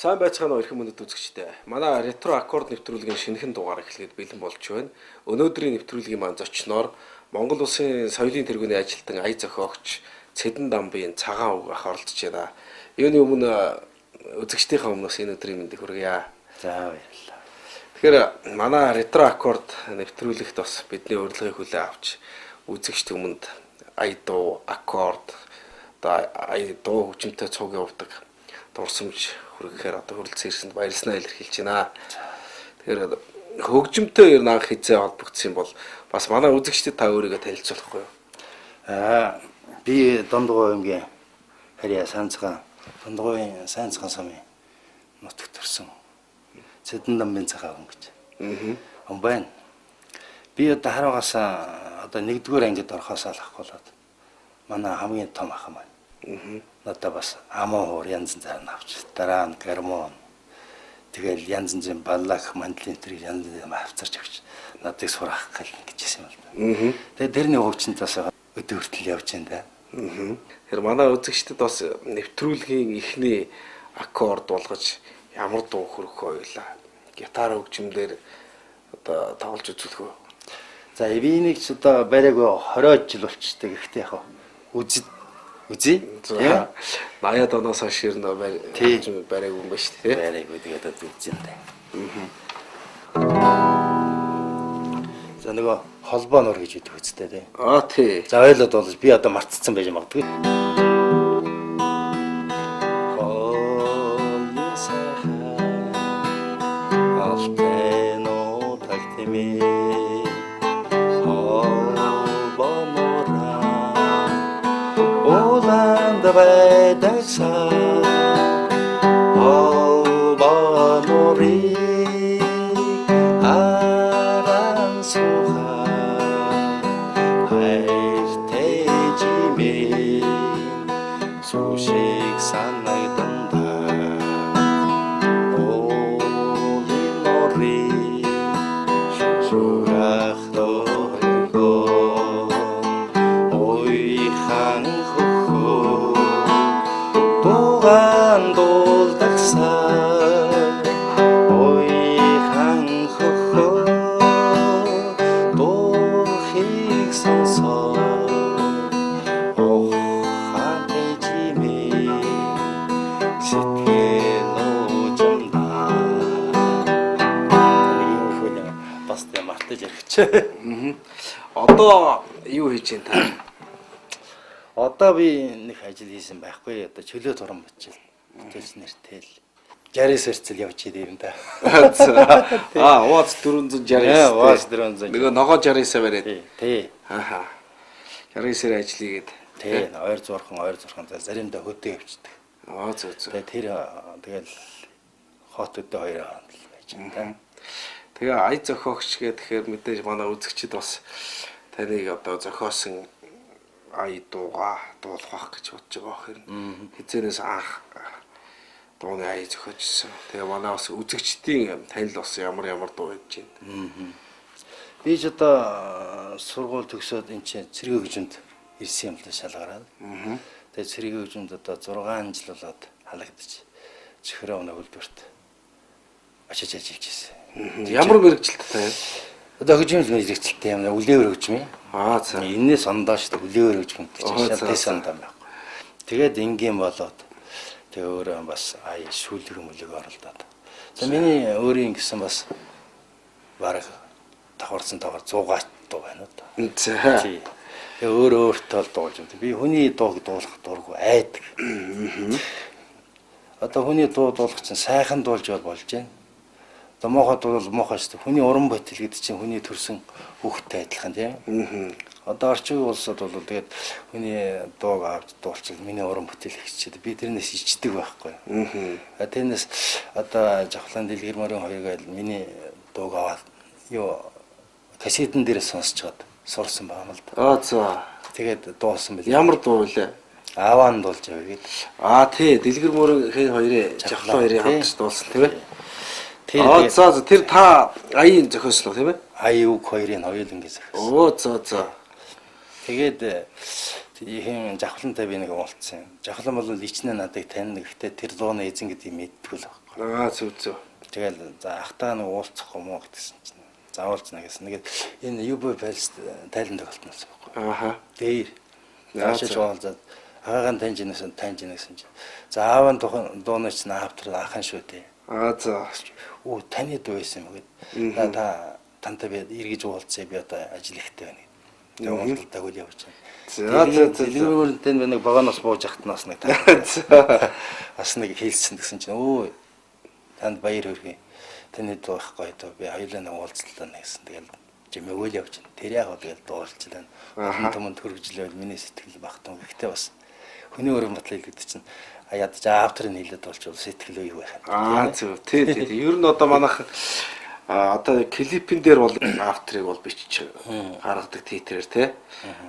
Сайн байцгаана уу эрхэм мөндөд үзэгчдээ. Манай ретро аккорд нэвтрүүлгийн шинэхэн дугаар эхлэхэд бэлэн болж байна. Өнөөдрийн нэвтрүүлгийн маань зочноор Монгол Улсын соёлын тэргүүний ажилтан ая зохиогч Цэдэн Дамбын цагаан үг ах оролцож байна. Юуны өмнө үзэгчдийнхээ өмнөөс энэ өдрийн мэндийг хүргье. За баярлалаа. Тэгэхээр манай ретро аккорд нэвтрүүлэгт бас бидний урилгыг хүлээн авч үзэгчд өмнөд ая дуу, аккорд, ая дуу хөгжимтэй цуг явуулдаг дурсамж хүргэхээр одоо хүрэлцэн ирсэнд баярлалаа илэрхийлж байна. Тэгэхээр хөгжимтэй ер нь анх хизээ холбогдсон бол бас манай үзэгчдэд та өөрийгөө танилцуулахгүй юу? Би Дондгойнгийн харьяа санцхан Дондгойн санцхан сумын нутагт төрсөн. Цэдэн Дамбын цагаан хүн гэж. Он байна. Би одоо хараагаас одоо 1-р ангид орохоос алахгүй болоод манай хамгийн том ах маань. Одоо бас амуу янз янзаар авч дараа нь гармон тэгэл янз янзын баллах мандлын тэр янз янз авцарч авч надыг сурах гэжсэн юм байна. Тэгээ тэрний хөвчөнд бас өдөө хүртэл явж байна да. Тэгэхээр манай үзэгчдэд бас нэвтрүүлгийн ихний аккорд болгож ямар дуу хөрөх ойлаа. Гитар хөгжмөөр одоо тоглож үзүүлэх үү? За эвийг ч одоо барайг 20 жил болчтой. Гэхдээ яг үзээ. За 80-аад оноос хойш ер нь барайг юм ба шүү дээ. Барайг тэгээд одоо үзэн дээ. За нөгөө холбоо нур гэж үүдэг үстэй тий. Тий. За ойлоод болж би одоо мартцсан байж магадгүй. Байдагса албанори арансуха хайртэжими сушиг санагданда олинори шурахлого ойхан Гандолдагса ойхан хохо дохиг сонсоо хантэжими сэтгэлөө жамда бас тэ мартаж явчих. Одоо юу хийж байна та? Одоо би нэг ажил хийсэн байхгүй. Одоо чөлөө туран бичил. Бүтээж нэртэй л 69 сарцал явж идэв юм да. Ууц 469. Ууц 400. Нөгөө ногоо 69 бариад. Тий. 69-ээр ажил хийгээд. Тий. Ойр зурхан заримдаа хөдөө явчихдаг. Зөө. Тэгэл хот өдөө 2 хонд л байж байгаа. Тэгээ ая зохиогч гэхээр мэдээж манай үзэгчид бас таныг одоо зохиосон ая дууга дуулах гэж бодож байгаа хэрэг. Хизэнээс анх дууны ая зохиожсэн. Тэгээ манай бас үзэгчдийн танил бас ямар дуу хийж байна. Би ч одоо сургууль төгсөөд энэ чинь цэргийн хөгжимд ирсэн юм л шалгараад. Тэгээ цэргийн хөгжимд одоо 6 жил болоод халагдчих. Чихрээ өнөө хөлбөрт очиж ажиллажсэн. Ямар мэрэгчлэлтэй тань? Одоо хөгжмөл мэрэгчлэлтэй юм. Үлээвэр хөгжим. За. Энээс ондоош үлээвэр хөгжим гэж шалтгаан сандаа байхгүй. Тэгээд ингийн болоод тэгээ өөрөө бас ая шүлэг мөлөг оролдоод. За миний өөрийн гэсэн бас бараг давхарсан 100 гач дуу байна уу та. За. Тэгээ өөртөө дуулж юм. Би хүний дууг дуулах дурггүй айдаг. Одоо хүний дуу дуулах чинь сайхан дуулж болж байна. Мохот бол мохоо шүү дээ. Хүний уран бодол гэдэг чинь хүний төрсөн хүүхдтэй адилхан тийм. Одоо орчин улсад бол тэгээд хүний дууг авч дуулчихвал миний уран бүтээл хийчихээд би тэрнээс ичдэг байхгүй. Тэрнээс одоо Жавхлан Дэлгэр морин хоёрыг миний дууг аваад кассетэн дээр сонсчоод сурсан байгаа юм л да. За. Тэгээд дуулсан бил. Ямар дуу вэ? Аваан дуулж яваа гээд. Тий, Дэлгэр морин хоёрын Жавхлан хоёрын хамтж дуулсан тийм ээ. За тэр та аяын зохиосон уу тийм ээ? Ая үг хоёрын хоёулангийн зохиосон. За. Тэгээд Тийм жавхлантай би нэг уулзсан юм. Жавхлан бол личнээ надад тань гэхдээ тэр дууны эзэн гэдгийг мэддэг л байна. Зөв. Тэгэл за ахтаа нэг уулзах юм уу гэсэн чинь заавалцна гэсэн. Тэгээд энэ UB Palace тайлан тоглолтноос байхгүй. Дээр. Яашиж уулзаад агаагаан таньж инээсэн чинь. За аавын дууны чинь автор ахын шүү дээ. За. Оо таны дуу байсан юм гээд. Та тантай би эргэж уулзъя би одоо ажил ихтэй байна. Тэгээд уулзалтайг үл явж байна. За. Дэлгүүрэнтэй нэг баганоос бууж ахтнаас нэг бас нэг хэлсэн гэсэн чинь өө танд баяр хүргэе. Таны дуу их гоё дөө би хоёулаа нэг уулзлаа гэсэн. Тэгэл жимээгөл явж байна. Тэр яг тэгэл дуулчлаа. Хүмүүс хөргөжлөөл миний сэтгэл багтан. Гэхдээ бас хүний өрөм батлал гэдэг чинь ядаж авторыг нийлээд болчвол сэтгэл үе байх. Зөв. Тий. Ер нь одоо манайх одоо клипэн дээр бол авторыг бол бичиж гаргадаг титрээр тий.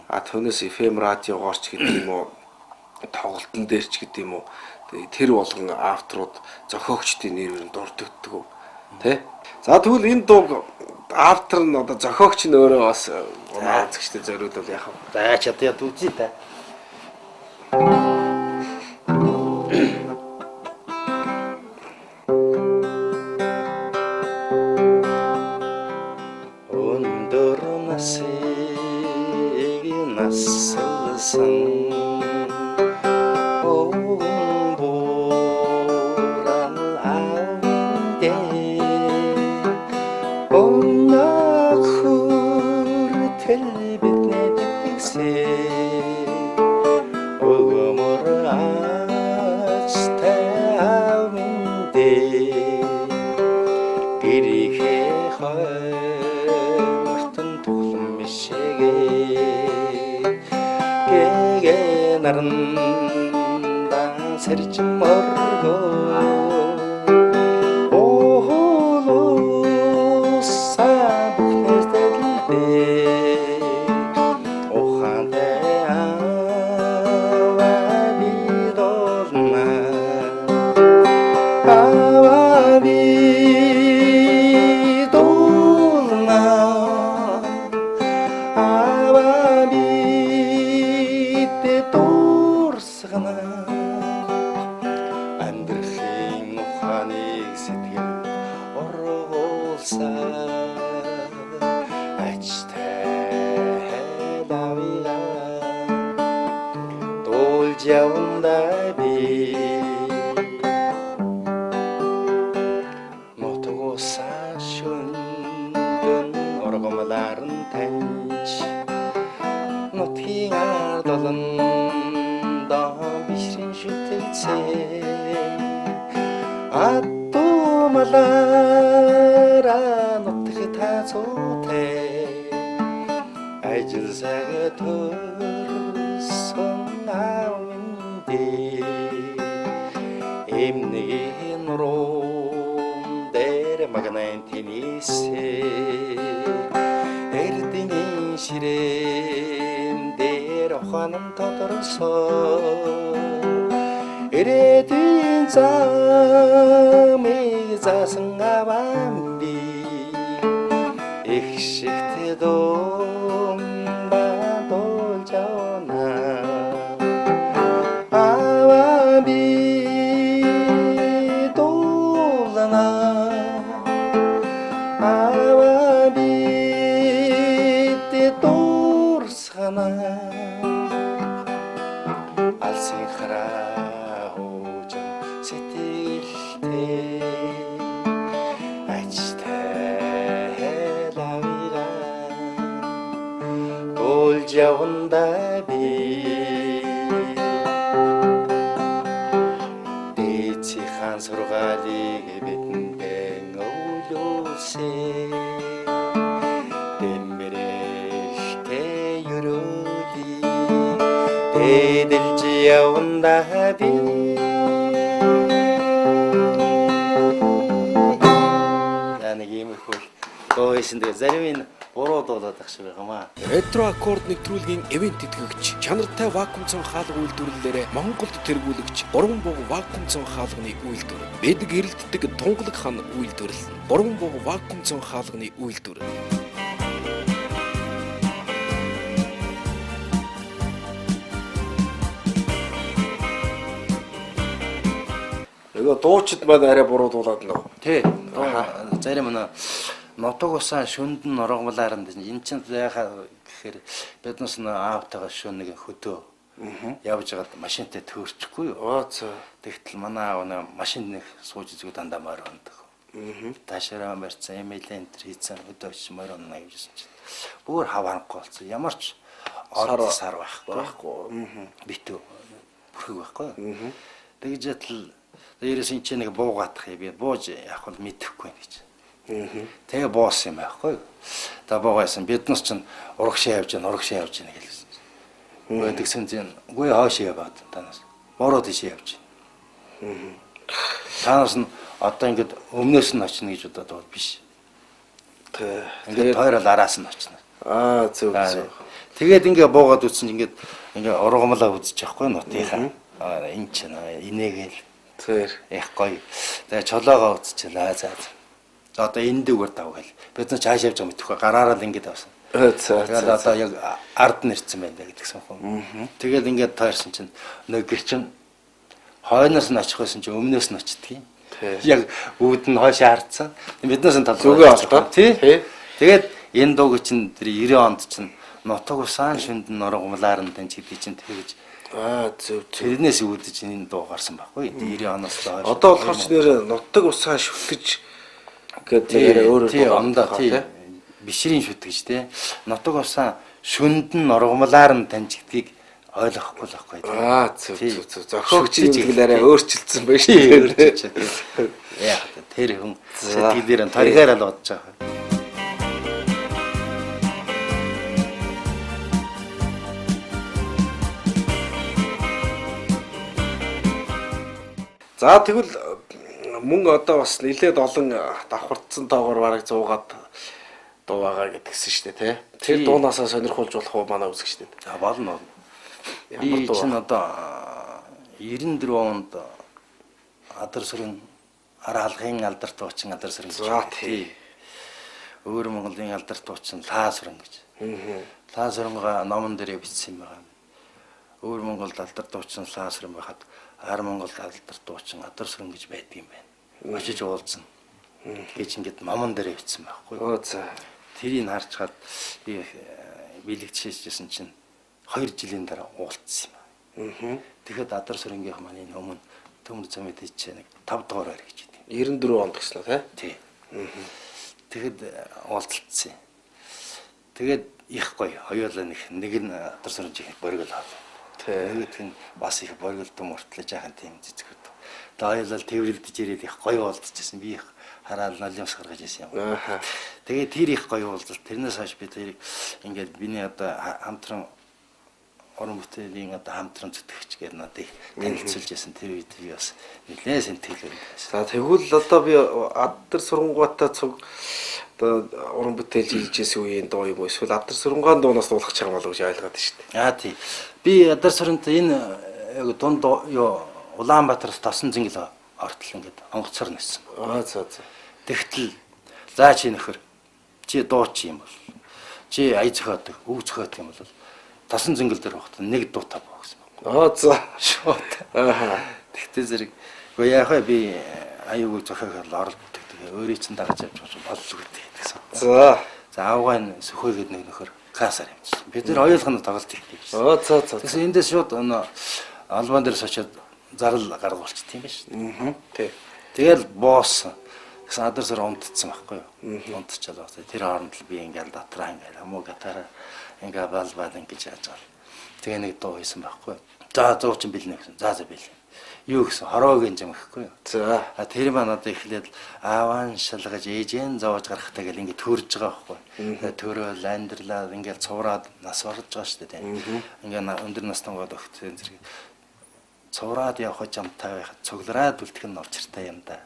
Түүнээс FM радиогоорч гэдэг юм уу тоглолтын дээр ч гэдэг юм уу тэр болгон авторууд зохиогчдын нэрээр дурддаггүй тий. За тэгвэл энэ дуу автор нь одоо зохиогч нь өөрөө бас үзэгчтэй зориулвал яах вэ? За чадаад үзье та. Өндөр насыг насалсан наран сэрж морго оолоо сабхнэстэглээ охантай авабидолна амьдралын ухааныг сэтгэл оргуулсан ачтай давила дуулж явна би мотогосан шүндэн оргомларын таньж нутгийн ардалан атомалара нутг тацуутай ажил саг төрсөн авинди эмнэгийн руу дээр магнайн тэнисээ эрдэнийн ширээн дээр ухаан тодорсоо ирээдүйн замыг заасан авамби их шигт дом бадолж явна авамби дуулна авамби дурсана алсын хараа яванда би дэци хаан сургаалыг бидэнд өвлүүлсэн дэмэрэлтэй юрөли дэдэлж яванда би нэг юм хөл дөөсөн дээр зарим нь буруу дуулаад ах шиг байгаамаа. Ретро аккорд нэвтрүүлгийн ивент тэтгэгч, чанартай вакуум цон хаалга үйлдвэрлэлээр Монголд тэргүүлэгч Бурган бууг вакуум цон хаалганы үйлдвэр. Бид гэрэлтдэг Тунгалаг хан үйлдвэрлэл. Бурган бууг вакуум цон хаалганы үйлдвэр. Тэгээ дуучид маань арай буруудуулаад нөө. Тий. Зарим нь нутаг усаа шүнд нь оргомлаар нь энэ чинь яхаа гэхээр биднес нь аавтайгаа шүн нэг хөдөө явж байгаад машинтай төөрчихгүй юу. Тэгтэл манай аав нэг машин нэг сууж үзгүй дандаа морь ондог. Ташараа марцсан эмэйлэн хийцэн өдөөч морь онно гэжсэн чинь бүр хаваанахгүй болсон. Ямар ч сар байхгүй. Битүү бүрхэг байхгүй. Тэгж ятл дээрээс энэ чинь нэг буугаадах юм. Би бууж явах бол мэдэхгүй байх гэж. Тэгээ боос юм байхгүй. Та буугаасан биднес чинь урагшаа явж байна гэлсэн. Тэгсэн чинь үгүй хааш яваад танаас. Бороо тийш явж байна. Танаас нь одоо ингээд өмнөөс нь очно гэж бодоод бол биш. Ингээд тойрол араас нь очно. Зөв. Тэгээд ингээ буугаад үтсэн ингээ ургамлаа үзчих байхгүй нутынхаа. Энэ ч инээгээл. Тэр их гоё. Тэгээ чолоогоо үзчихлээ. За. Одоо энэ дүүгээр давгал. Бид нар чааш явж байгаа мэтгэхгүй гараараа л ингээ давсан. Тэгээд одоо яг ард нэрсэн байна гэдгсэн юм. Тэгээд ингээ тойрсон чинь нэг гэр чинь хойноос нь очих байсан чинь өмнөөс нь очдөг юм. Яг үүд нь хойшоо хардсан. Биднээс нь зүгээ олдоо. Тий. Тэгээд энэ дууг чинь тэр 90 онд чинь нутаг усаан шүнд нь оргомлаар нь тань гэдэг чинь тэгэж зөв. тэрнээс үүдэж энэ дуу гарсан байхгүй. 90 оноос л хойш. Одоо болохоор ч нэр нутаг усаа шүтгэж гэдэг өөрөө тий ондоо тий бишрийн шүтгэж тий нутаг усаа шүнд нь оргомлаар нь тань гэдгийг ойлгохгүй л байхгүй. Зөв. Зохиогчийн хэлээр өөрчилсөн байна шүү. Яа, тэр хүн сэтгэлээр нь тарихаар л бодож байгаа. За тэгвэл мөн одоо бас нэлээд олон давхардсан тоогоор бараг 100-аад дуу байгаа гэдгсэн шүү дээ, тий. Тэр дуунаасаа сонирхолж болох уу манай үзэгчдэд? За болно. Би чинь одоо 94 онд Адар сүрэн Аралгын алдарт дуучин Адар сүрэн гэж. Өөр Монголын алдарт дуучин Лаа сүрэн гэж. Лаа сүрэнга номон дээр бичсэн юм байна. Өөр Монголд алдарт дуучин Лаа сүрэн байхад Ар Монголд алдарт дуучин Адар сүрэн гэж байдаг юм байна. Очиж уулзсан. Гэж ингээд номон дээр бичсэн байхгүй. Тэрийг харж хаад би бэлэгдчихсэн чинь 2 жилийн дараа уулзсан юм. Тэгэхэд Адар сүрэнгийн маань өмнө төмөр замд хийчихээ нэг 5 дугаар байр гэж байдаг. 94 онд гэсэн үү тий? Тэгэхэд уулзалтсан. Тэгээд их гоё. Хоёулаа нэг нь Адар сүрэнгийн боргол авав. Нөгөөх нь бас их борголтон мөртлөө жаахан тийм цэцгүүд. Тэгээд хоёулаа тэрвэрлдэж ирээд их гоё уулзчихсан. Би их хараад налимс гаргаж ирсэн юм. Тэгээд тэр их гоё уулзалт. Тэрнээс хойш би тэрийг ингээд биний одоо хамтран орон бүтээлийн одоо хамтран зүтгэгч гэдэг надыг танилцуулж байсан тэр үед би бас нэлээд сэтгэл байсан. За тэгвэл одоо би Адар сүрэнгуутай цуг одоо орон бүтээл хийжсэн үеийн дуу юм уу эсвэл Адар сүрэнгаан дуунаас дуулах чам болов гэж ойлгоод шүү дээ. Тий. Би Адар сүрэнт энэ яг дунд юу Улаанбаатараас тосон зингэл ортол ингээд онгоцоор нээсэн. За. Тэгтэл заа чи нөхөр чи дууч юм бол чи ая зохиодог, үг зохиодог юм бол тосон зингэл дээр багт нэг дуутай боо гэсэн. За. Шууд. Тэгтээ зэрэг үгүй яахаа би аюуг зохиогоор оролддог. Тэгээ өөрөө чинь дагаж явж боллоо гэсэн. За аавгаа сөхөөгээд нэг нөхөр касаар юмсан. Бид нэр хоёулах нь тоглолт хийх гэсэн. За. Тэгсэн эндээс шууд албан дээрс очиод зарал гаргуулчих тийм биш. Тий. Тэгэл босс гэсэн Адар сүрэн унтцсан байхгүй юу? Унтчихлаа. Тэр хооронд л би ингээл дотроо ингээл хамуу гатаараа ингээ балбал ингэж яаж байгаа. Тэгээ нэг дуу хийсэн байхгүй. За зуучин бэлнэ гэсэн. За бэлнэ. Юу гэсэн хороогийн юм гэхгүй юу. За. Тэр маань одоо эхлээд ааван шалгаж ээжэн зоож гарахтаа гэл ингээ төрж байгаа байхгүй. Төрөөл амьдралаа ингээл цувраад нас барж байгаа шүү дээ. Ингээ өндөр настай гоод өгсөн зэрэг цувраад явах жамтай байхад цуглараад үлдэх нь орчиртай юм да.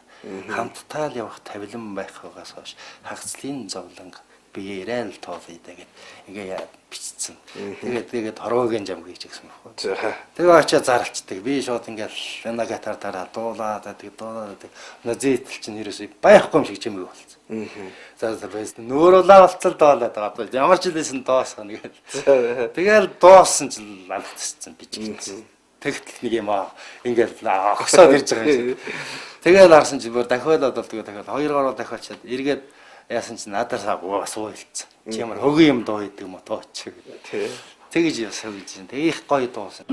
Хамтдаа л явах тавилан байх байгаас хойш хагцлын зовлонг биеэрээ л тоолъё гэдэг ингээ бичсэн. Тэгээд хороогийн жам гэж гисэн байхгүй. Тэгээ очиад зарлцдаг. Би шууд ингээл нагатар дараа дуулаад тэгээд зэтэл чинь ерөөсөй байхгүй юм шиг чимээ болсон. За байс нөөрөлөө болцол доолоод байгаа. Ямар ч хэлсэн доосгоно гэдэг. Тэгэл дуусан чинь алгацсан бичсэн. Тэгтэл нэг юм ингээд огсоод ирж байгаа юм шиг. Тэгээд харсан чи бүр дахиад болдгоо дахиад 2 гаруй дахиачаад эргээд яасан чи надаас бас уйлцсан. Чи ямар хөгийн юм дуу хийдэг юм уу тооч. Тий. Тэгэж яс хэлж чинь. Тэгээ их гоё дуусан.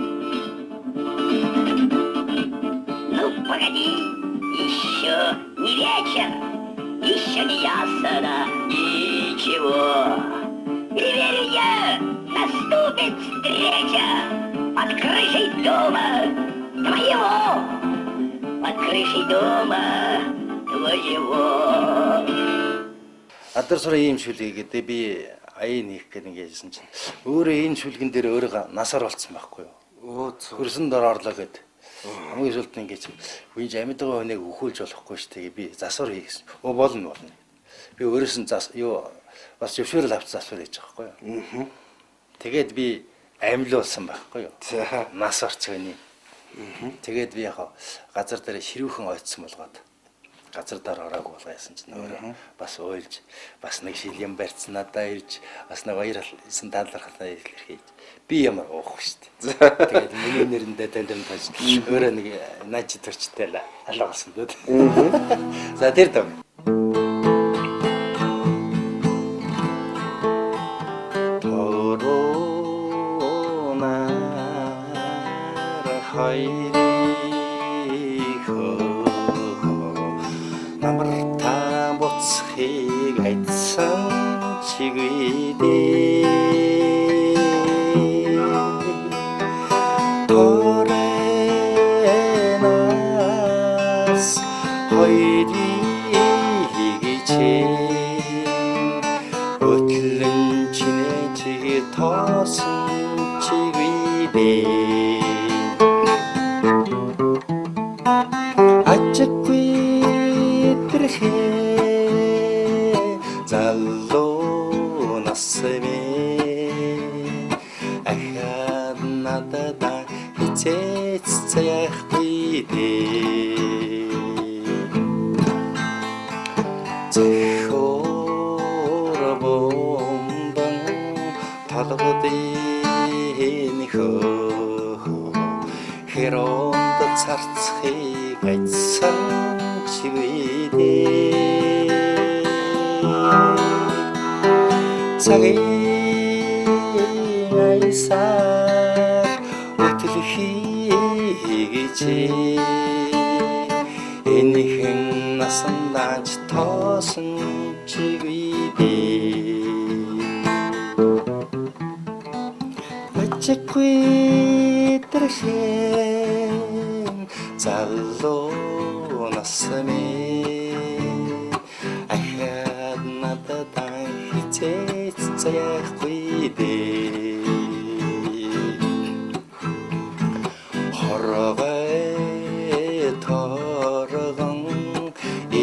Ну, погоди, еще не вечер, еще не ясно ничего. И верю я, наступит встреча под крышей дома твоего, под крышей дома твоего. Адар сураа ийм шүлгээгээд би аян хийх гэдэг ингэжсэн чинь өөрөө энэ шүлгэн дээр өөрөө насаар болцсон байхгүй юу? Оо цоо. Хөрсөн дор орлоо гэд. Хамгийн сүүлд нь ингэж үеж амьд байгаа хүнийг өхүүлж болохгүй шүү дээ. Би засвар хий гэсэн. Болно. Би өөрөөс нь бас зөвшөөрөл авч засвар хийж байгаа байхгүй юу? Тэгээд би амьлуулсан байхгүй юу? Нас орцгоны. Тэгээд би яг газар дээр ширүүхэн ойцсон болгоод газар дээр ороогүй болгосон чинь өөрөө бас уйлж бас нэг шилэн барьцсан надаа ирж бас нэг баярлсан талархалаа илэрхийж би ямар уух шүү дээ. Тэгээд миний нэрэндээ таньдаж өөрөө нэг наач төрчтэй л алгасан дөө. За тэр дог. Намартай буцхийг айтсан чигвэдээ Торенас хоёрыг өтлөн чинээчиг тоосон чигвэдээ Ачгүй залуу насмэ ахад надад хичээц заяхгүй дээ зохиорбомбан талбадын хөө хэронд царцхийг айтсан чигвэдээ цагийн айсаар өтлөхийгэж энийхэн насандаач тоосон чигвэдээ ачгүй тэрхэн залуу насмэ ахад надад хичээц заяхгүй дээ хорогой торгон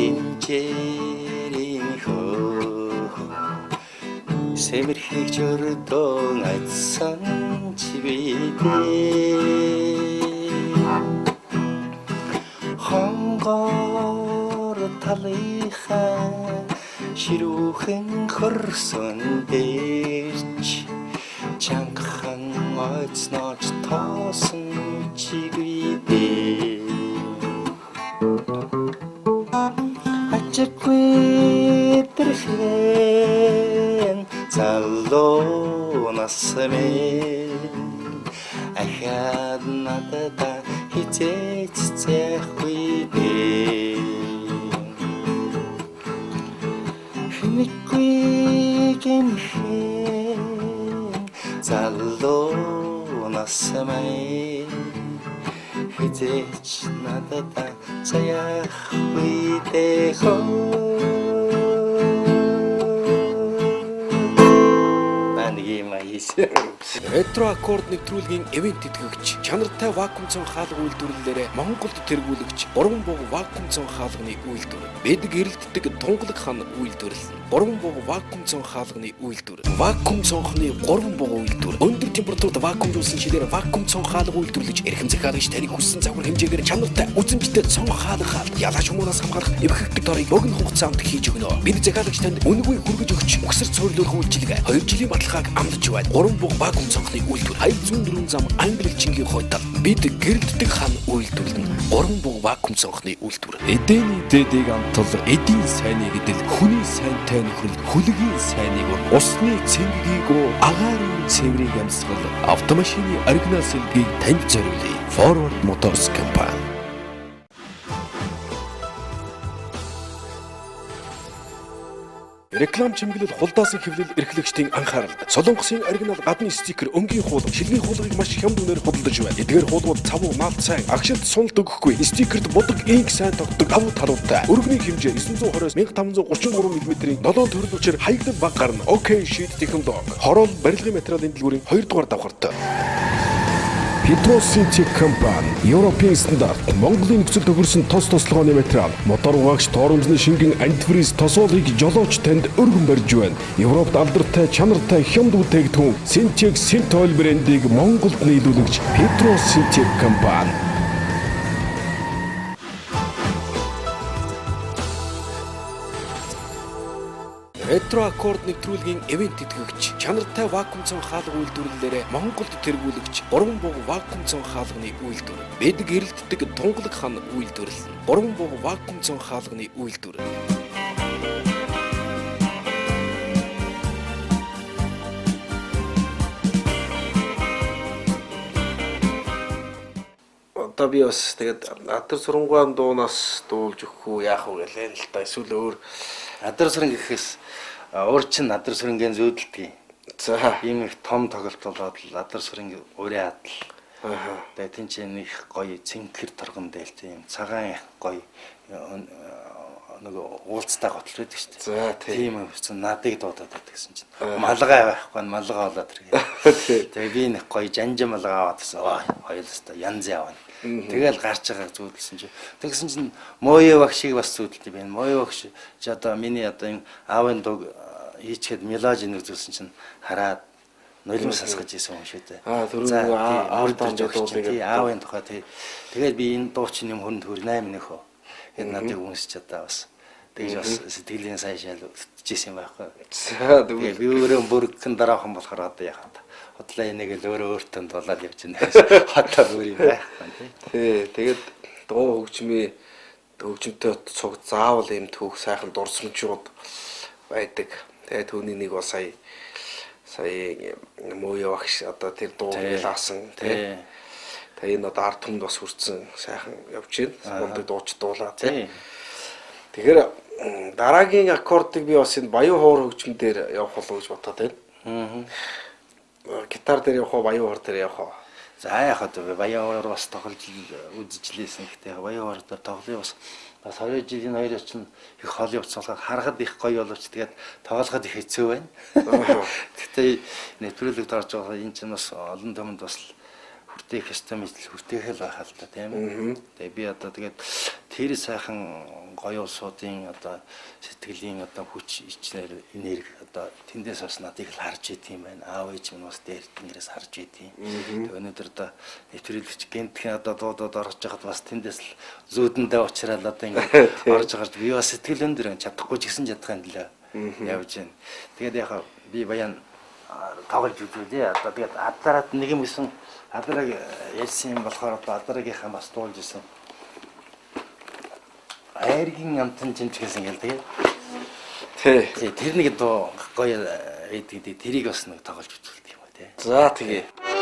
инжирийн хөө сэмэрхийг чөрдөн айтсан чивэдээ хонгор талынхаа ширүүхэн хөрсөн дээрч чангахан ойцнооч тоосон чигвэдээ ачгүй тэрхэн залуу насмэ ахад надад хичээц заяхгүй дээ хэнэхгүй гэнхэн залуу насмэ хичээч надад заяхгүй дээ Ретро аккорд нэвтрүүлгийн ивент тэтгэгч, чанартай вакуум цон хаалга үйлдвэрлэлээр Монголд тэргүүлэгч Бурган бог вакуум цон хаалганы үйлдвэр. Бэдэг эрэлтдэг тунгалаг хан үйлдвэрлэл. Бурган бог вакуум цон хаалганы үйлдвэр. Вакуум цонхны 3 бог үйлдвэр. Өндөр температурт вакуумжуулсан шилээр вакуум цон хаалга үйлдвэрлэж эрхэм захиалагч таны хүссэн загвар хэмжээгээр чанартай үзэмжтэй цон хаалга ялаач хүмүүнээс хамгаалах эвхэгдэг дорыг богино хугацаанд хийж өгнө. Бид захиалагч танд үнэгүй хүргэж өгч өгсөр цуурлуулах үйлчилгээ 2 жилийн баталгааг худалдаж байна. 3 буг вакуум цонхны үйлдвэр. 204 зам англи чингийн хойтол. Бид гэрэлтдэг хан үйлдвэрлэн 3 буг вакуум цонхны үйлдвэр. Эдний дэдэг амтал эдийн сайныг идэл хүний сайнтай нөхрөл хүлгийн сайныг усны цэнгийг агаарын цэврийг амьсгал автомашины оригинал сэлгийг танд зориулъя. Forward Motors компани. Реклам чимэглэл хулдаас хэвлэл эрхлэгчдийн анхааралд. Солонгосын оригинал гадны стикер өнгийн хуулга, шилний хуулгыг маш хямд үнээр худалдаж байна. Эдгээр хуулгууд цавуу, малт сайн, агшилт суналт өгөхгүй. Стикерд будаг инк сайн тогтдог давуу талуудтай. Өргөний хэмжээ 920-с 1533 мм-ийн 7 төрөл учир хаягдал баг гарна. OK Sheet технологи. Хороол барилгын материалын дэлгүүрийн 2 дугаар давхартай. Petrosynthetic компани, Европын стандарт, Монголын нөхцөл тохирсон тос тослогооны материал, мотор угаагч тооромжны шингэн антифриз тосоолыг жолооч танд өргөн барьж байна. Европт алдартай чанартай хямд бүтээгдэхүүн Syntex Synthol брендийг Монголд нийлүүлэгч Petrosynthetic компани. Ретро аккорд нэвтрүүлгийн ивент тэтгэгч, чанартай вакуум цон хаалга үйлдвэрлэлээр Монголд тэргүүлэгч 3 буг вакуум цон хаалганы үйлдвэр. Бид гэрэлтдэг тунгалаг хан үйлдвэрлэн 3 буг вакуум цон хаалганы үйлдвэр. Одоо би бас тэгээд Адар сурангуун дуунаас дуулж өгөх үү яах вэ гэлээ л та эсвэл өөр Адар сүрэн гэхээс өөр чин Адар сүрэнгийн зүүдэлтгий. за Ийм их том тоглолт болоод л Адар сүрэнгийн урийн адал. Тэгээд тэнцэн их гоё цэнхэр торгон дээл тийм цагаан их гоё нэг уулцтай готл байдаг шүү дээ. За тийм. Тийм үсэн надыг дуудаад байдаг гэсэн чинь. Малгай байхгүй малгай болоод ирээ. Тэгээ би нэг гоё жанжа малгай аваад гэсэн. Хоёулаа янз явна. Тэгэл гарч байгаа зүүдэлсэн чинь. Тэгсэн чинь Моё багшийг бас зүүдэлт байна. Моё багш чи одоо миний одоо энэ аавын дуг хийчихэд мелож нэг зүйлсэн чинь хараад нулимс асгаж исэн юм шүү дээ. Түрүү аав дуулыг аавын тухай тэгээд би энэ дуу чинь юм хөрөнд 8 нөхөө. Энэ надыг үнсч чадаа бас. Тэгж бас сэтгэлийн сайн шал өтчихсэн юм байхгүй. за Тэгээд би өөрөө бүргэн дараахан болохоор одоо яхаа. Хотлоо энийг л өөртөө дуулаад явж байна. Хотлоо өөр юм байхгүй тий. Тэгээд дуу хөгжмөнтэй цуг заавал юм түүх сайхан дурсамжууд байдаг. Тэгээд түүний нэг бол сая Моё багш одоо тэр дуу нэлаасан тий. Тэгээд энэ одоо ард түмэнд бас хүрсэн сайхан явж байна. Мундаг дууч дуулаа тий. Тэгэхээр дараагийн аккордыг би бас энэ баян хоор хөгжмөн дээр явах болов гэж бодоод байна. Гитар дээр явах уу, баян хоор дээр явах уу? За яах вэ? Баян хоор бас тоглож үзчихлээсэн гэхдээ баян хоор дээр тоглоё бас 20 жилийн хоёр очин их хол явцсан болохоор харахад их гоё боловч тэгээд тоглоход их хэцүү байна. Гэхдээ нэвтрүүлэгт орж байгаа энэ ч бас олон түмэнд бас хүртээх ёстой мэтэл хүртээх л байхаа л та тийм ээ. Тэгээ би одоо тэгээд тэр сайхан гоё улсуудын одоо сэтгэлийн одоо хүч ичнэр энерги одоо тэндээс бас надыг л харж идэм байна. Аав ээж минь бас дээр тэнгэрээс харж идэм. Тэгээ өнөөдөр одоо нэвтрүүлэгч гентхэн одоо дуудаад орж байхад бас тэндээс л зүүдэндээ уучраад одоо ингээд орж гарч би бас сэтгэл өндөр чадахгүй ч гэсэн чадахын төлөө явж байна. Тэгээд яхаа би баян тоглож үзүүлээ. Одоо тэгээд адараад нэг юм гэсэн адараг ярьсан юм болохоор одоо адарагийнхаа бас дуулж исэн. Айргийн амтан жимчгсэн гэл тэгээд тий тэр нэг дуу гоё эдгээд тэрийг бас нэг тоглож үзүүлдэг юм ба тий. За тэгээ.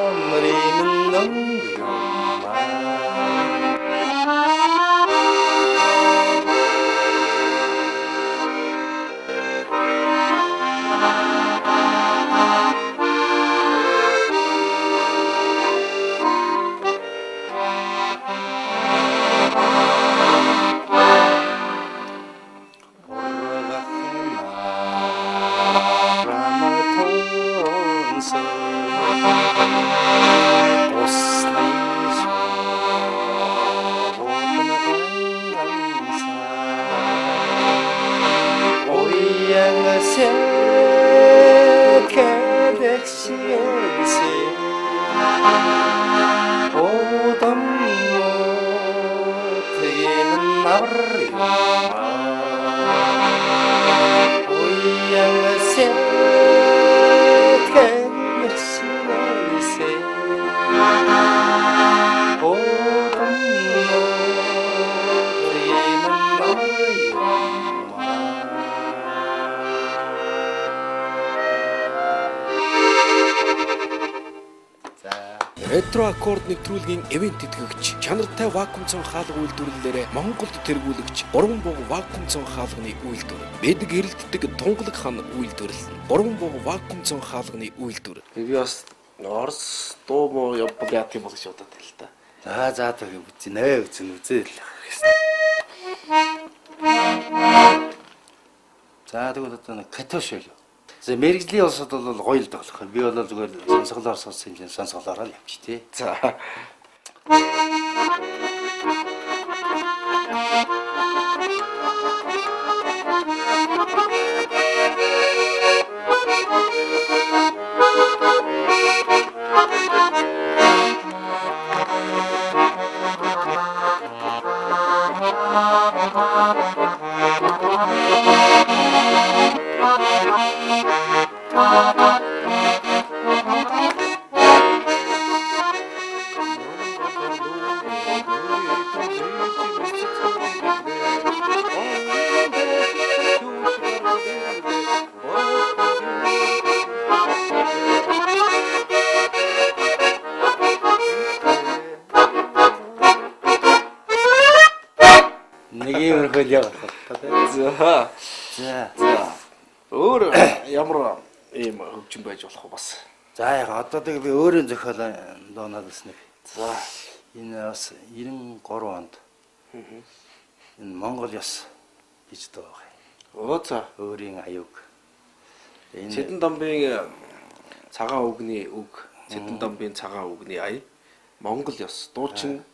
아무리는 넌 Ретро аккорд нэвтрүүлгийн ивент тэтгэгч, чанартай вакуум цон хаалга үйлдвэрлэлээр Монголд тэргүүлэгч Бурган бууг вакуум цон хаалганы үйлдвэр. Бэдэг эрэлтдэг Тунгалаг хан үйлдвэрлэл. Бурган бууг вакуум цон хаалганы үйлдвэр. Би бас Орос дуу муу явбал яах юм бол гэж бодоод байл та. За тэгээ үзье үзээл. За тэгвэл одоо нэг катош байл. За мэрэгжлийн улсад бол гоё л болох. Би бол зүгээр сонсголоор сонссон юм сонсголоор л явчих тий. За. Нэг юм хөл явах. За. Өөр ямар ийм хөгжим байж болох вэ бас? За яг одоо тэг би өөрөө зохиол доонаад бас нэг. За. Энэ бас 93 онд. Энэ Монгол ёс гэж дуу байгаа. Оо за. Өөрийн аюуг. Цэдэн дамбын цагаан үгний үг, Цэдэн дамбын цагаан үгний ая, Монгол ёс, дуучин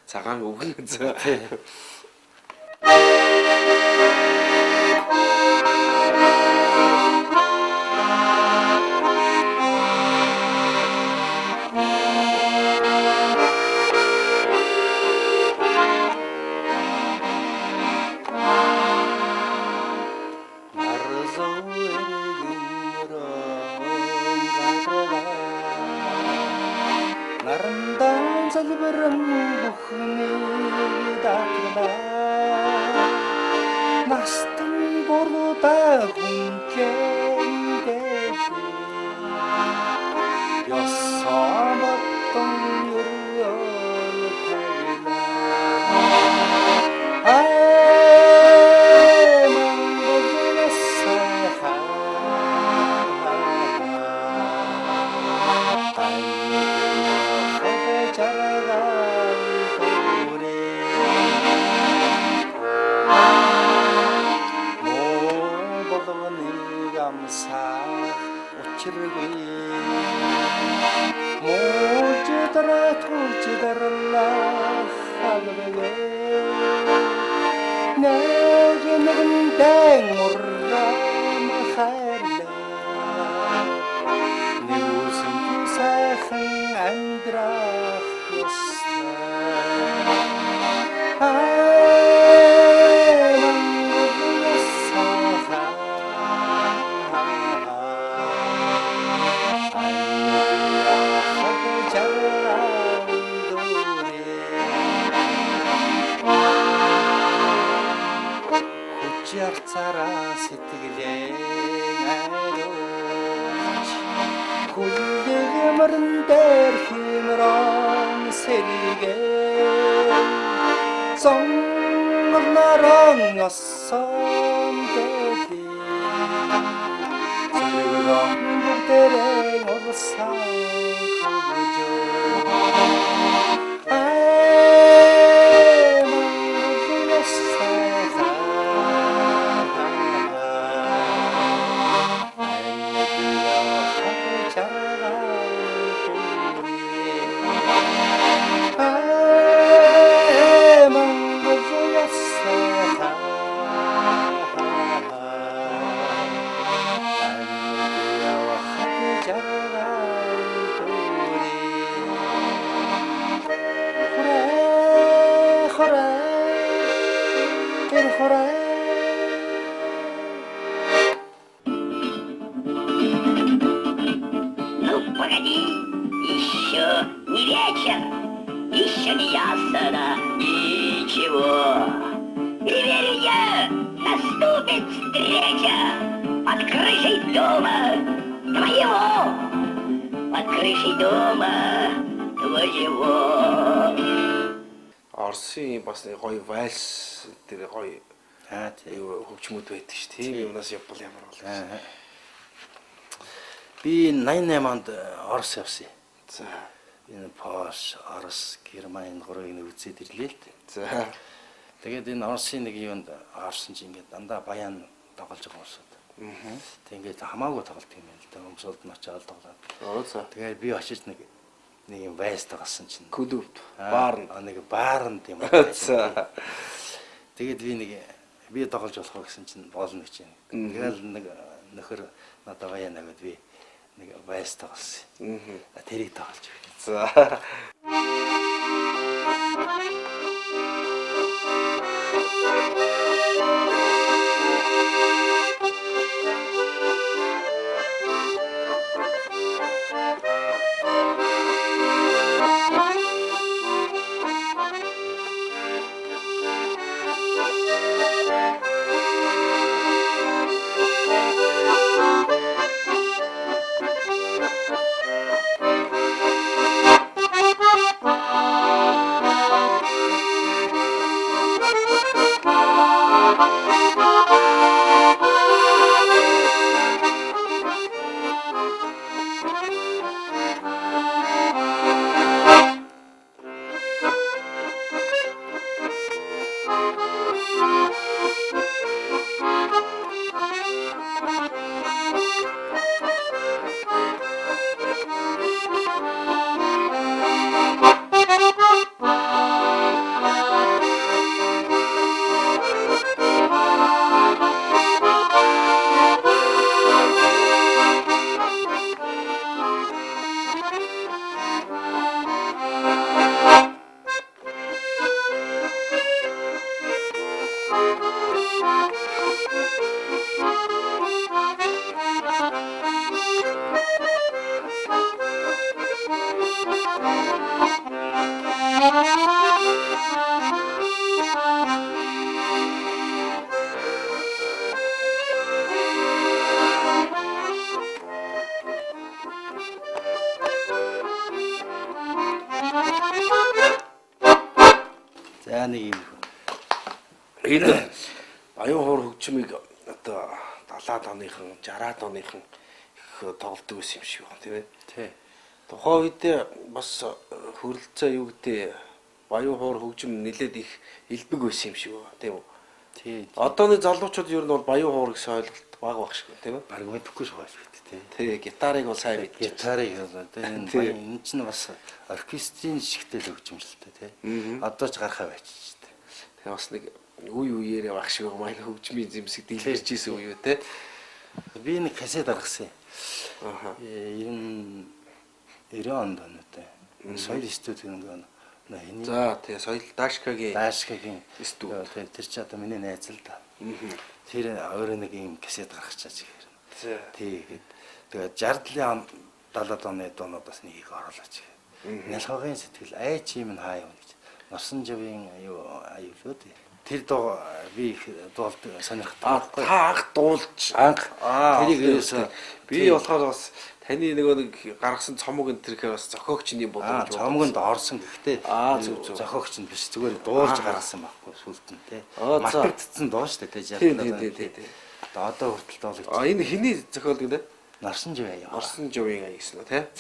цагаан үг. За. 나름다운 살벌한 бүхнийг даатгала настан бордоо хүнкэндээ ясаматтан юрьёл тагла Мөрөн дээр химрон сэргээ сонгорнорон осон дэли зэрэгрон бүгдээрээ урсан хөвжөө Ну, погоди, еще не вечер, еще не ясно ничего. И верю я, наступит встреча под крышей дома твоего, под крышей дома твоего. Орсын бас нэг гоё вальс тэр гоё тий. хөгжмүүд байдаг ш. Тийм юмнаас явбал ямар бол. Би 88 онд Орос явсан. За. Энэ Польш, Орос, Германы гурвыг үзээд ирлээ л дээ. За. Тэгээд энэ Оросын нэг юунд орсон чи ингээд дандаа баян тоглож байгаа юмсууд. Тэг ингээд хамаагүй тоглолт юм байна л да. Өмсөлд нь очиад тоглоод. За. Тэгээд би очиж нэг юм вайс тоглосон чинь Клуб, бар нэг баарнд юм. За. Тэгээд би тоглож болох уу гэсэн чинь болно гэж байна. Тэгэл нэг нөхөр надад баян аваад би нэг вайс тоглосон. Тэрийг тоглож байна. За. За нэг юм. Энэ аюун хуур хөгжмийг одоо 70-аад оныхан, 60-аад оныхан их тоглодог байсан юм шиг байна тийм ээ. Тий. Тухайн үед бас хөрөлцөө юу гэдэг аюун хуур хөгжим нэлээд их элбэг байсан юм шиг байна тийм үү. Тий. Одооны залуучууд ер нь бол баян хуур гэсэн ойлголт бага баг шиг тийм ээ. Бараг мэдэхгүй шүү дээ тий. Тий, гитарыг бол сайн мэдчихэж. Гитарыг энэ энэ чинь бас оркестрийн шигтэй л хөгжимжлэлтэй тий. Одоо ч гарахаа байчих тий. Тэгээ бас нэг үе үеэрээ баг шиг маань хөгжмийн зэмсэг дэлгэрч ийсэн үе тий. Би нэг касет гаргасан. Аха. 90 онд оноотой. Соёл студид нэг энэ. За тий, соёл Даашкагийн студид. Тэр чи одоо миний найз л да. Тэр өөрөө нэг юм касет гаргачаач гэх юм. За. Тэгээд 60-ийн 70-аад оны дуунуудаас нэг их оруулаач. Нялхагийн сэтгэл айч юм хаа юм гэж. Носон жавын аюулгүй дээ. Тэр дуу би их дуулт сонирхдаг. Та анх дуулж тэрийг ерөөсөө би болохоор бас Таны нэг гаргасан цомог энэ төрхөө бас зохиогчны боломж байна. Цомгонд орсон гэхдээ зөв. зохиогч нь биш зүгээр дуулж гаргасан байхгүй сүлд нь те. Мартагдсан дуу шүү дээ тий. Одоо хүртэл доолж. Энэ хэний зохиолдог нэ? Нарсан жив яа. Орсон жовын ая гэсэн үү те?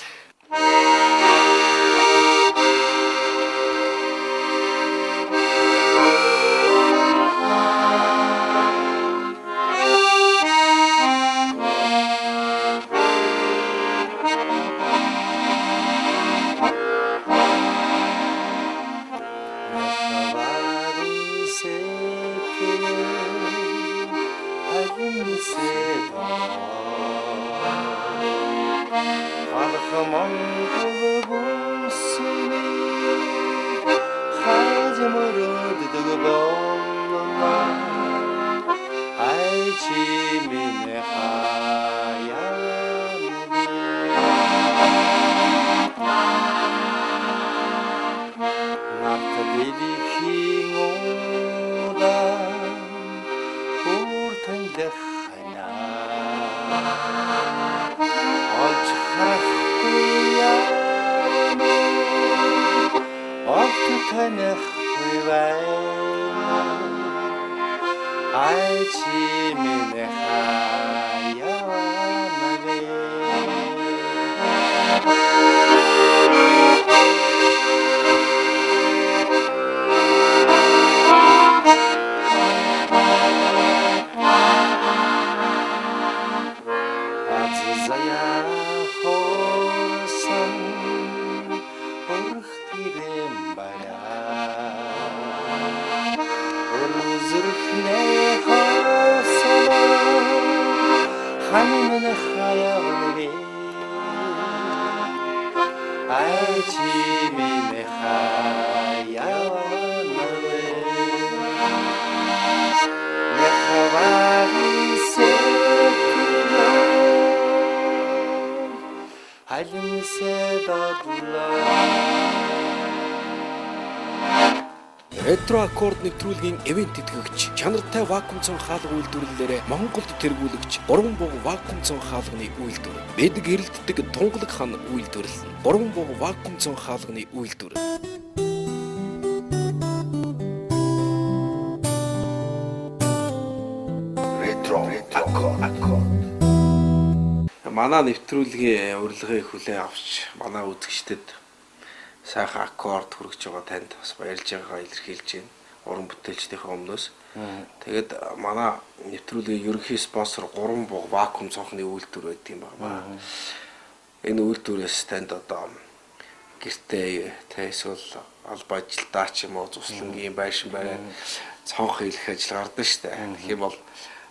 Ретро аккорд нэвтрүүлгийн ивент тэтгэгч, чанартай вакуум цон хаалга үйлдвэрлэлээр Монголд тэргүүлэгч Гурван Буг вакуум цон хаалганы үйлдвэр. Бэдэг эрэлтдэг Тунгалаг хан үйлдвэрлэл. Гурван Буг вакуум цон хаалганы үйлдвэр. Ретро аккорд. Манай нэвтрүүлгийн урилгыг хүлээн авч манай үзэгчдэд сайхан аккорд хүргэж байгаа танд бас баярлж байгаагаа илэрхийлж байна. Уран бүтээлчдийнхээ өмнөөс. Тэгээд манай нэвтрүүлгийн ерөнхий спонсор Гурван Буг вакуум цонхны үйлдвэр байдаг юм байна. Энэ үйлдвэрээс танд одоо гэртээ эсвэл албан ажилдаа ч юм уу цуслангийн байшин барай цонх хийх ажил гардаг шүү дээ. Тэгэх юм бол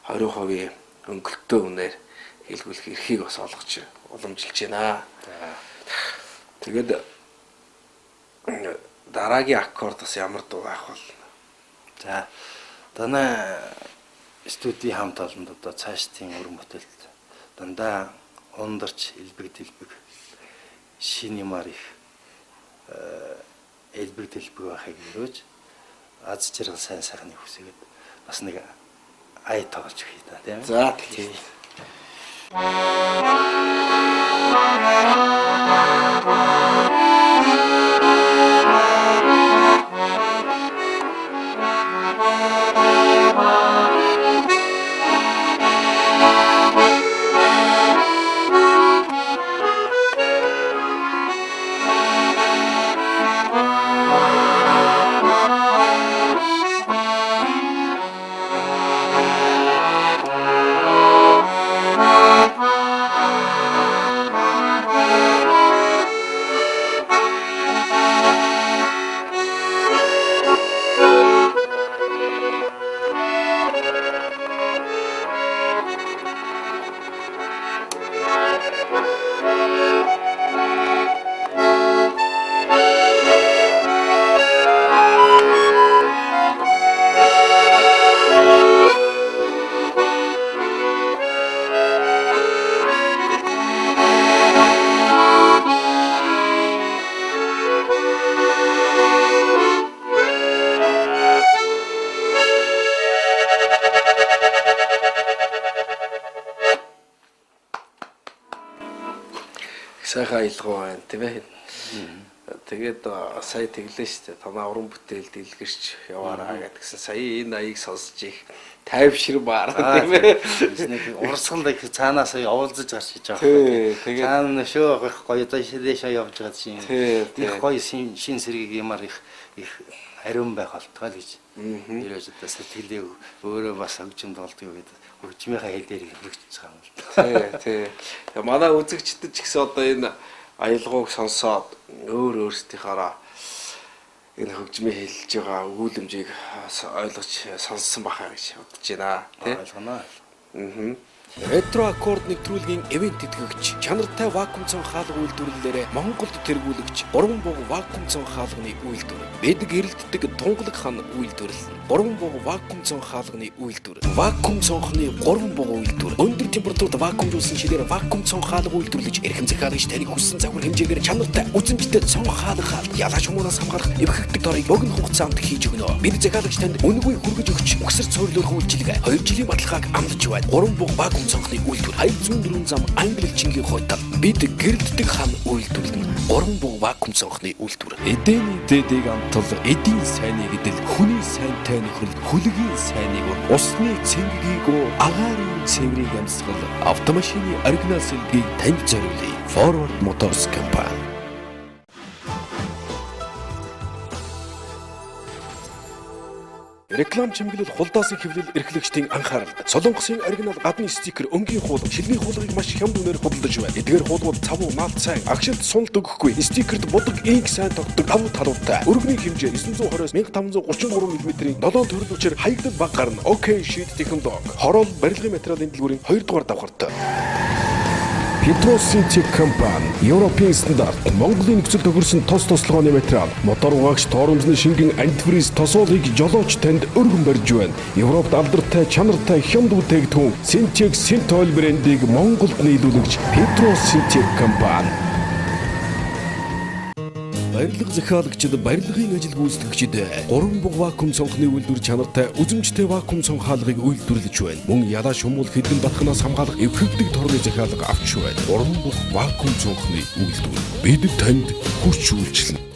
20% өнгөлтөө үнээр хэлгүүлэх эрхийг бас олгож уламжилж байна. Тэгээд дараагийн аккорд бас ямар дуу байх бол. За танай студийн хамт олонд одоо цаашдын уран бүтээлд дандаа ундарч элбэг дэлбэг шинимар их элбэг дэлбэг байхыг өрөөж аз жаргал сайн сайхныг хүсгээд бас нэг ая тоглож өгье та тийм. За тийм. аялгаа байна тийм ээ. Тэгээд сая тэглээ шүү дээ. Танаа уран бүтээл дэлгэрч яваараа гэдгсэн. Сая энэ аяыг сонсож их тайвширмаар тийм ээ. Нэг урсгал их цаанаас явуулзаж гарч иж байгаа. Тэгээд цаана шөө их гоё дэшээ явж байгаа чинь. Их гоё шин сэргийг юмар их ариун байх болтгоо л гэж. Ирээж одоо сэтгэлээ өөрөө бас хөгжимд болдгоо гэдэг. Хөгжмийнхаа хэл дээр хөргөж байгаа юм. Тий. Тэгээ манай үзэгчдэд ч гэсэн одоо энэ аялгауг сонсоод өөрсдийнхаараа энэ хөгжмийн хэлж байгаа өгүүлэмжийг ойлгож сонссон бахаа гэж бодож байна. Тий. Ойлгоно. Ретро аккорд нэвтрүүлгийн ивент тэтгэгч, чанартай вакуум цон хаалга үйлдвэрлэлээр Монголд тэргүүлэгч, 3 буг вакуум цон хаалганы үйлдвэр. Бэдэг эрэлтдэг тунгалаг хан үйлдвэрлэл. 3 буг вакуум цон хаалганы үйлдвэр. Вакуум цонхны 3 буг үйлдвэр. Өндөр температурт вакуумжуулсан ширээр вакуум цон хаалга үйлдвэрлэж, эрхэм захиалагч таны хүссэн загвар хэмжээгээр чанартай, үзэмжтэй цон хаалга ялаач хүмүүнээс хамгаалах эвхэгдэг дорыг богино хугацаанд хийж өгнө. Бид захиалагч танд үнэгүй хүргэж өгч, өгсөр цорилох үйлчилгээ 2 жилийн баталгааг амлаж байна. 3 буг вакуум цонхны үйлдвэр 204 зам англи-чингийн хойтол бид гэрэлтдэг хан үйлдвэрлэн 3 буг вакуум цонхны үйлдвэр. Эдийн дэдэг амтал эдийн сайныг эдэл хүний сайнтай нөхрөл хүлгийн сайныг усны цэнгийг агаарын цэврийг амьсгал автомашины оригинал сэлгийг танд зориулъя. Forward Motors компани. Реклам чимэглэл хулдаас хэвлэл эрхлэгчдийн анхааралд. Солонгосын оригинал гадны стикер өнгийн хуулга, шилний хуулгыг маш хямд үнээр худалдаж байна. Эдгээр хуулгууд цавуу, малт сайн, агшилт суналт өгөхгүй. Стикерд будаг инк сайн тогтдог давуу талуудтай. Өргөний хэмжээ 920-с 1533 мм-ийн 7 төрөлчээр хаягдал баг гарна. OK Sheet технологи. Хороол барилгын материалын дэлгүүрийн 2 дугаар давхартай. Petrosynthetic компани, Европын стандарт, Монголын нөхцөл тохирсон тос тослогооны материал, мотор угаагч тоормзны шингэн антифриз тосоолыг жолооч танд өргөн барьж байна. Европт алдартай чанартай хямд бүтээгдэхүүн Syntex Synthol брендийг Монголд нийлүүлэгч Petrosynthetic компани. Барилга захиалагчид барилгын ажил гүйцэтгэгчид 3 буг вакуум цонхны үйлдвэр чанартай үзэмжтэй вакуум цон хаалгыг үйлдвэрлэж байна. Мөн ялаа шумуул хэдэн батханаас хамгаалах эвхэгдэг торны захиалга авч байна. 3 буг вакуум цонхны үйлдвэр. Бид танд хүч үйлчлэнэ.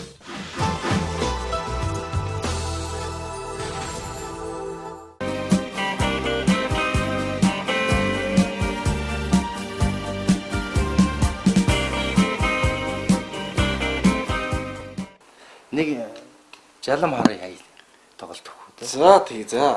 Нэг жалам харъя хай тоглолт өгөх үү. За тий за.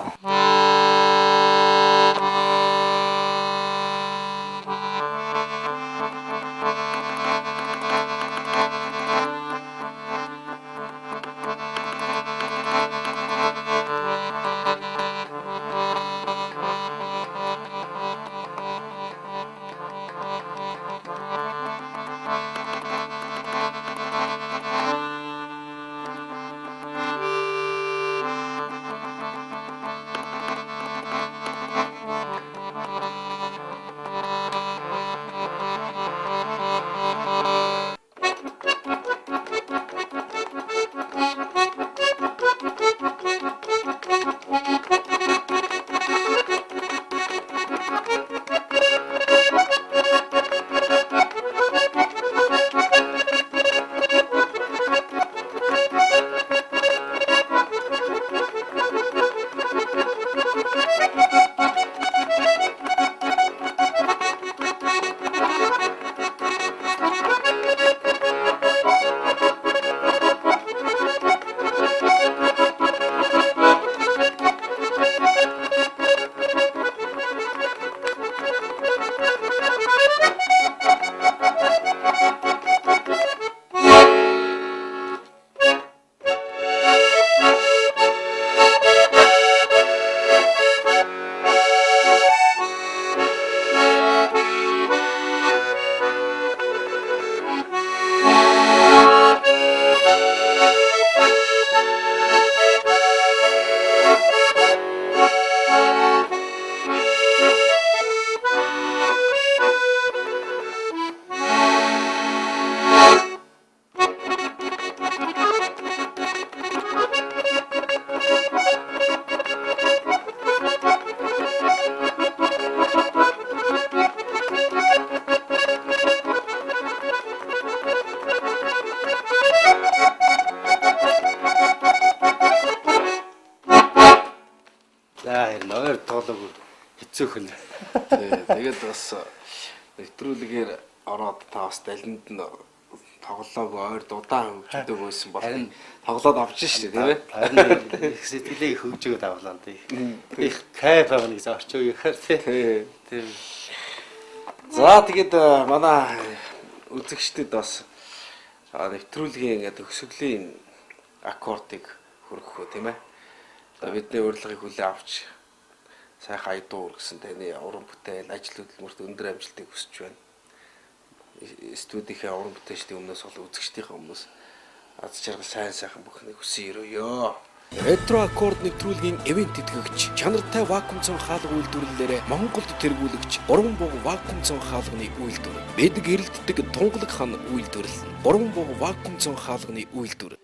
Зөөхөн. Тэгээд бас нэвтрүүлгээр ороод та бас далинд нь тоглоог ойр удаан хөгждөг байсан бол тоглоод авч шээ тийм ээ. Харин их сэтгэлээ их хөгжөөд авлаа тийм. Их кайф авна гэж орчоо ихээр тийм. За тэгээд манай үзэгчдэд бас нэвтрүүлгийн ингээд төгсгөлийн аккордыг хөргөхөө тийм ээ. Одоо бидний урилгыг хүлээн авч сайхан айдуу үргэсэн таны уран бүтээл ажил хөдөлмөрт өндөр амжилтыг хүсэж байна. Студийнхээ уран бүтээлчдийн өмнөөс бол үзэгчдийнхээ өмнөөс аз жаргал сайхан бүхнийг хүсэн өрөөё. Ретро аккорд нэвтрүүлгийн ивент тэтгэгч, чанартай вакуум цон хаалга үйлдвэрлэлээр Монголд тэргүүлэгч Бурган бууг вакуум цон хаалганы үйлдвэр. Бид гэрэлтдэг тунгалаг хан үйлдвэрлэл. Бурган бууг вакуум цон хаалганы үйлдвэр.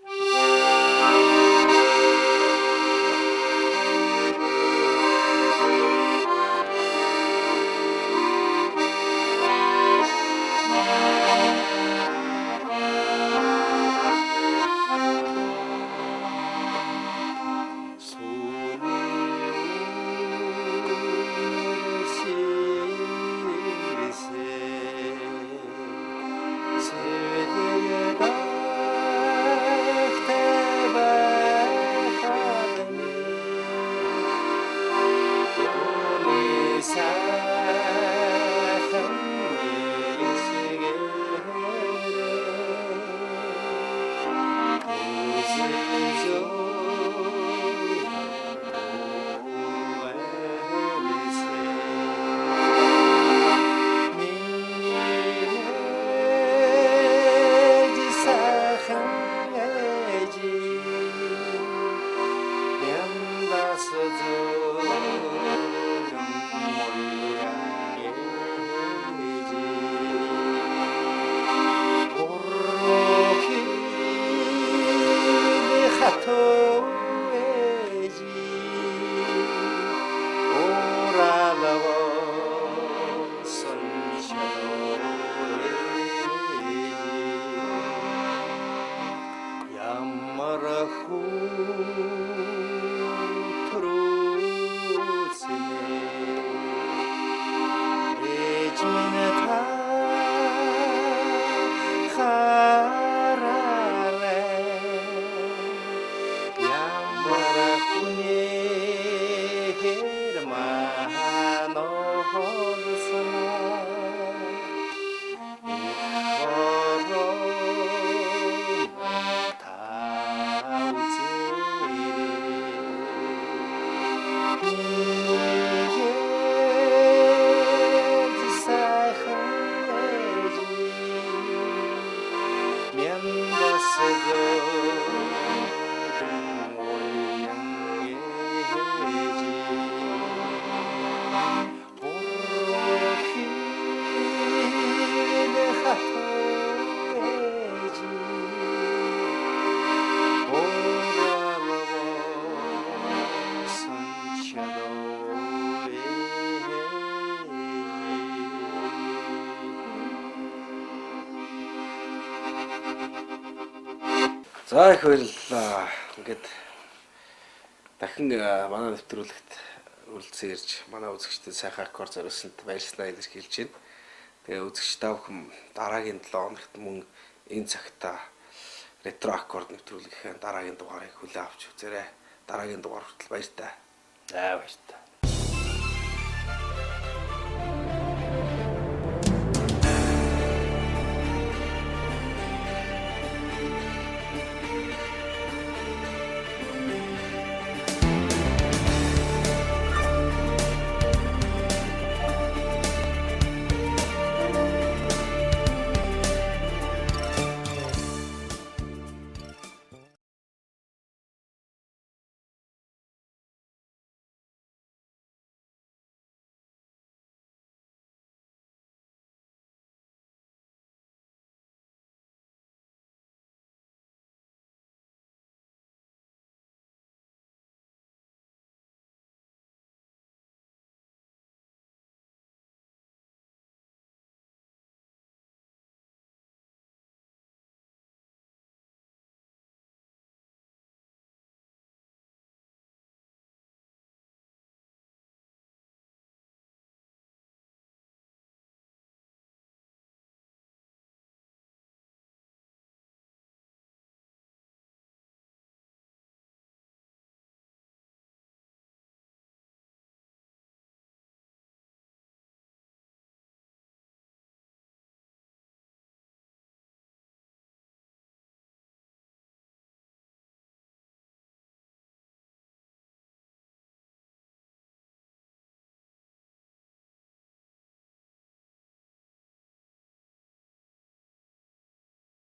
За их баярлалаа. Ингээд дахин манай нэвтрүүлэгт үргэлжлэн ирж манай үзэгчдэд сайхан аккорд зориулсанд баярлалаа илэрхийлж байна. Тэгээ үзэгч та бүхэн дараагийн 7 хоногт мөн энэ цагта ретро аккорд нэвтрүүлгийнхээ дараагийн дугаарыг хүлээн авч үзээрэй. Дараагийн дугаар хүртэл баяр таа. За баяр таа.